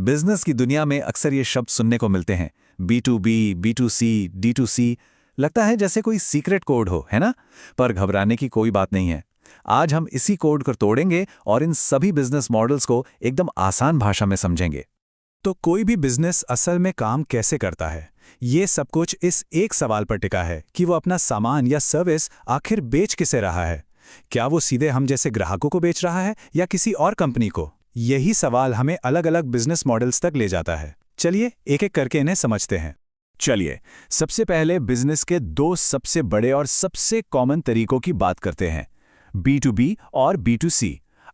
Business की दुनिया में अक्सर ये शब्द सुनने को मिलते हैं। B2B, B2C, D2C। लगता है जैसे कोई सीक्रेट कोड हो, है ना? पर घबराने की कोई बात नहीं है। आज हम इसी कोड को तोड़ेंगे और इन सभी बिजनेस मॉडल्स को एकदम आसान भाषा में समझेंगे। तो कोई भी बिजनेस असल में काम कैसे करता है, ये सब कुछ इस एक सवाल पर टिका है कि वो अपना सामान या सर्विस आखिर बेच किसे रहा है। क्या वो सीधे हम जैसे ग्राहकों को बेच रहा है या किसी और कंपनी को? यही सवाल हमें अलग अलग बिजनेस मॉडल्स तक ले जाता है। चलिए एक एक करके इन्हें समझते हैं। चलिए, सबसे पहले बिजनेस के दो सबसे बड़े और सबसे कॉमन तरीकों की बात करते हैं, B2B और B2C।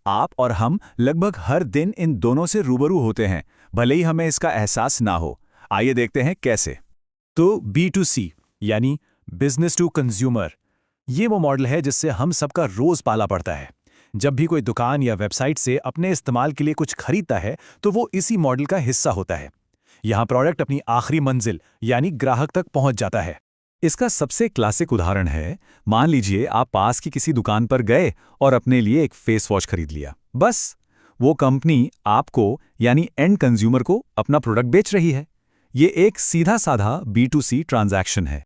आप और हम लगभग हर दिन इन दोनों से रूबरू होते हैं, भले ही हमें इसका एहसास ना हो। आइए देखते हैं कैसे। तो B2C यानी बिजनेस टू कंज्यूमर, ये वो मॉडल है जिससे हम सबका रोज पाला पड़ता है। जब भी कोई दुकान या वेबसाइट से अपने इस्तेमाल के लिए कुछ खरीदता है तो वो इसी मॉडल का हिस्सा होता है। यहाँ प्रोडक्ट अपनी आखिरी मंजिल यानी ग्राहक तक पहुंच जाता है। इसका सबसे क्लासिक उदाहरण है, मान लीजिए आप पास की किसी दुकान पर गए और अपने लिए एक फेस वॉश खरीद लिया। बस वो कंपनी आपको यानी एंड कंज्यूमर को अपना प्रोडक्ट बेच रही है। ये एक सीधा साधा B2C ट्रांजैक्शन है।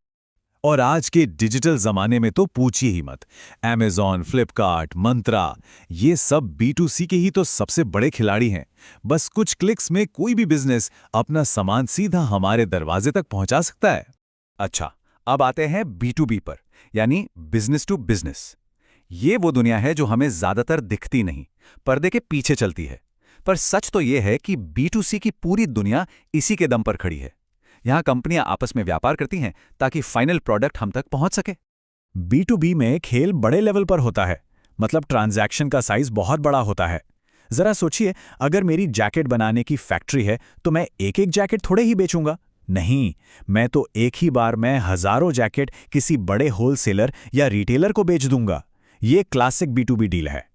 और आज के डिजिटल जमाने में तो पूछिए ही मत। Amazon, फ्लिपकार्ट, मंत्रा, ये सब B2C के ही तो सबसे बड़े खिलाड़ी हैं। बस कुछ क्लिक्स में कोई भी बिजनेस अपना सामान सीधा हमारे दरवाजे तक पहुंचा सकता है। अच्छा, अब आते हैं B2B पर, यानी बिजनेस टू बिजनेस। ये वो दुनिया है जो हमें ज्यादातर दिखती नहीं, पर्दे के पीछे चलती है। पर सच तो ये है कि B2C की पूरी दुनिया इसी के दम पर खड़ी है। यहाँ कंपनियां आपस में व्यापार करती हैं ताकि फाइनल प्रोडक्ट हम तक पहुंच सके। B2B में खेल बड़े लेवल पर होता है, मतलब ट्रांजैक्शन का साइज बहुत बड़ा होता है। जरा सोचिए, अगर मेरी जैकेट बनाने की फैक्ट्री है तो मैं एक एक जैकेट थोड़े ही बेचूंगा। नहीं, मैं तो एक ही बार में हजारों जैकेट किसी बड़े होलसेलर या रिटेलर को बेच दूंगा। ये क्लासिक B2B डील है।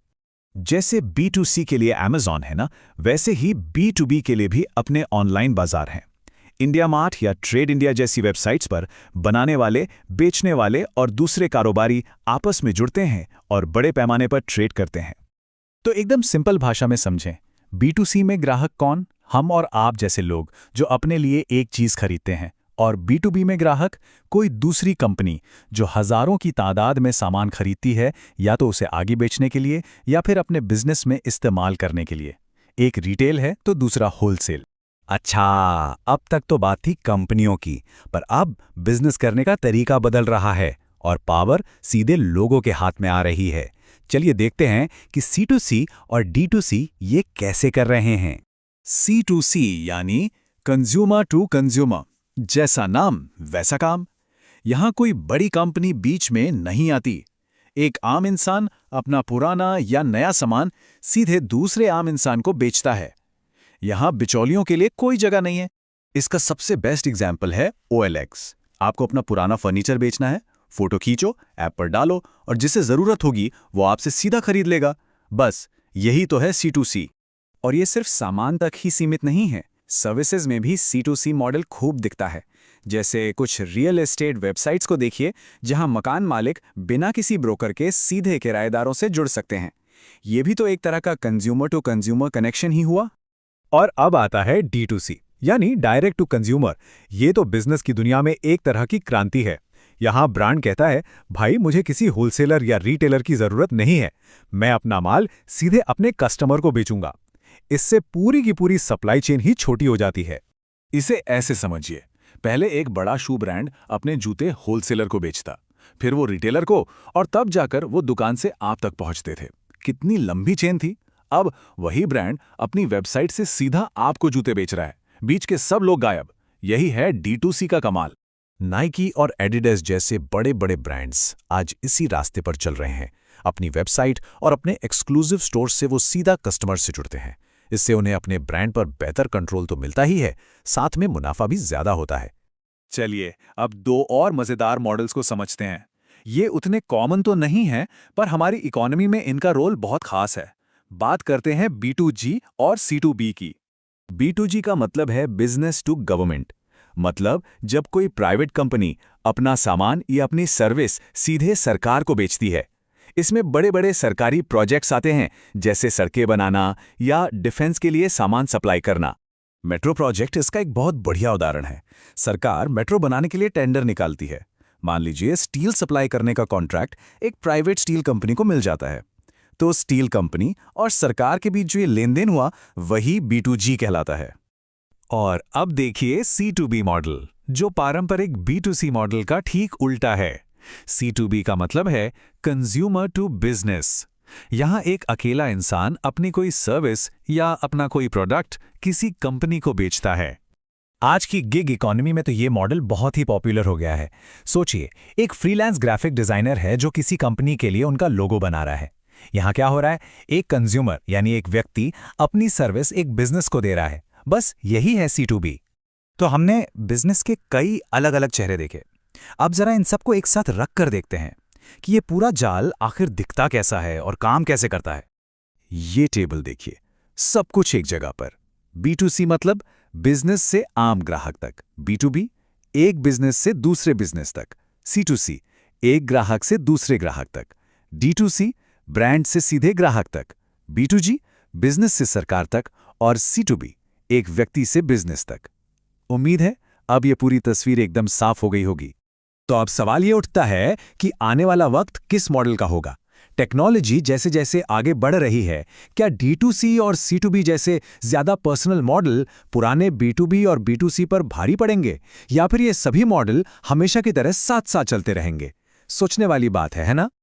जैसे B2C के लिए Amazon है ना, वैसे ही B2B के लिए भी अपने ऑनलाइन बाजार हैं। इंडिया मार्ट या ट्रेड इंडिया जैसी वेबसाइट्स पर बनाने वाले, बेचने वाले और दूसरे कारोबारी आपस में जुड़ते हैं और बड़े पैमाने पर ट्रेड करते हैं। तो एकदम सिंपल भाषा में समझें, B2C में ग्राहक कौन? हम और आप जैसे लोग जो अपने लिए एक चीज खरीदते हैं। और B2B में ग्राहक कोई दूसरी कंपनी जो हजारों की तादाद में सामान खरीदती है, या तो उसे आगे बेचने के लिए या फिर अपने बिजनेस में इस्तेमाल करने के लिए। एक रिटेल है तो दूसरा होलसेल। अच्छा, अब तक तो बात थी कंपनियों की, पर अब बिजनेस करने का तरीका बदल रहा है और पावर सीधे लोगों के हाथ में आ रही है। चलिए देखते हैं कि C2C और D2C ये कैसे कर रहे हैं। C2C यानी कंज्यूमर टू कंज्यूमर, जैसा नाम वैसा काम। यहाँ कोई बड़ी कंपनी बीच में नहीं आती। एक आम इंसान अपना पुराना या नया सामान सीधे दूसरे आम इंसान को बेचता है। यहाँ बिचौलियों के लिए कोई जगह नहीं है। इसका सबसे बेस्ट एग्जाम्पल है OLX। आपको अपना पुराना फर्नीचर बेचना है, फोटो खींचो, ऐप पर डालो और जिसे जरूरत होगी वो आपसे सीधा खरीद लेगा। बस यही तो है C2C। और ये सिर्फ सामान तक ही सीमित नहीं है, सर्विसेज में भी C2C मॉडल खूब दिखता है। जैसे कुछ रियल एस्टेट वेबसाइट्स को देखिए, जहां मकान मालिक बिना किसी ब्रोकर के सीधे किराएदारों से जुड़ सकते हैं। ये भी तो एक तरह का कंज्यूमर टू कंज्यूमर कनेक्शन ही हुआ। और अब आता है D2C यानी डायरेक्ट टू कंज्यूमर। ये तो बिजनेस की दुनिया में एक तरह की क्रांति है। यहाँ ब्रांड कहता है, भाई मुझे किसी होलसेलर या रिटेलर की जरूरत नहीं है, मैं अपना माल सीधे अपने कस्टमर को बेचूंगा। इससे पूरी की पूरी सप्लाई चेन ही छोटी हो जाती है। इसे ऐसे समझिए, पहले एक बड़ा शू ब्रांड अपने जूते होलसेलर को बेचता, फिर वो रिटेलर को, और तब जाकर वो दुकान से आप तक पहुंचते थे। कितनी लंबी चेन थी। अब वही ब्रांड अपनी वेबसाइट से सीधा आपको जूते बेच रहा है, बीच के सब लोग गायब। यही है D2C का कमाल। नाइकी और एडिडास जैसे बड़े बड़े ब्रांड्स आज इसी रास्ते पर चल रहे हैं। अपनी वेबसाइट और अपने एक्सक्लूसिव स्टोर से वो सीधा कस्टमर से जुड़ते हैं। इससे उन्हें अपने ब्रांड पर बेहतर कंट्रोल तो मिलता ही है, साथ में मुनाफा भी ज्यादा होता है। चलिए अब दो और मजेदार मॉडल्स को समझते हैं। ये उतने कॉमन तो नहीं है, पर हमारी इकोनॉमी में इनका रोल बहुत खास है। बात करते हैं B2G और C2B की। B2G का मतलब है बिजनेस टू गवर्नमेंट। मतलब जब कोई प्राइवेट कंपनी अपना सामान या अपनी सर्विस सीधे सरकार को बेचती है। इसमें बड़े बड़े सरकारी प्रोजेक्ट्स आते हैं, जैसे सड़कें बनाना या डिफेंस के लिए सामान सप्लाई करना। मेट्रो प्रोजेक्ट इसका एक बहुत बढ़िया उदाहरण है। सरकार मेट्रो बनाने के लिए टेंडर निकालती है। मान लीजिए स्टील सप्लाई करने का कॉन्ट्रैक्ट एक प्राइवेट स्टील कंपनी को मिल जाता है। तो स्टील कंपनी और सरकार के बीच जो ये लेन-देन हुआ वही B2G कहलाता है। और अब देखिए C2B मॉडल, जो पारंपरिक B2C मॉडल का ठीक उल्टा है। C2B का मतलब है कंज्यूमर टू बिजनेस। यहाँ एक अकेला इंसान अपनी कोई सर्विस या अपना कोई प्रोडक्ट किसी कंपनी को बेचता है। आज की गिग इकोनॉमी में तो ये मॉडल बहुत ही पॉपुलर हो गया है। सोचिए, एक फ्रीलांस ग्राफिक डिजाइनर है जो किसी कंपनी के लिए उनका लोगो बना रहा है। यहाँ क्या हो रहा है, एक कंज्यूमर यानी एक व्यक्ति अपनी सर्विस एक बिजनेस को दे रहा है। बस यही है C2B। तो हमने बिजनेस के कई अलग अलग चेहरे देखे। अब जरा इन सबको एक साथ रख कर देखते हैं कि ये पूरा जाल आखिर दिखता कैसा है और काम कैसे करता है। ये टेबल देखिए, सब कुछ एक जगह पर। B2C मतलब बिजनेस से आम ग्राहक तक, B2B एक बिजनेस से दूसरे बिजनेस तक, C2C एक ग्राहक से दूसरे ग्राहक तक, D2C ब्रांड से सीधे ग्राहक तक, B2G बिजनेस से सरकार तक और C2B एक व्यक्ति से बिजनेस तक। उम्मीद है अब ये पूरी तस्वीर एकदम साफ हो गई होगी। तो अब सवाल ये उठता है कि आने वाला वक्त किस मॉडल का होगा। टेक्नोलॉजी जैसे जैसे आगे बढ़ रही है, क्या D2C और C2B जैसे ज्यादा पर्सनल मॉडल पुराने B2B और B2C पर भारी पड़ेंगे, या फिर ये सभी मॉडल हमेशा की तरह साथ साथ चलते रहेंगे? सोचने वाली बात है ना?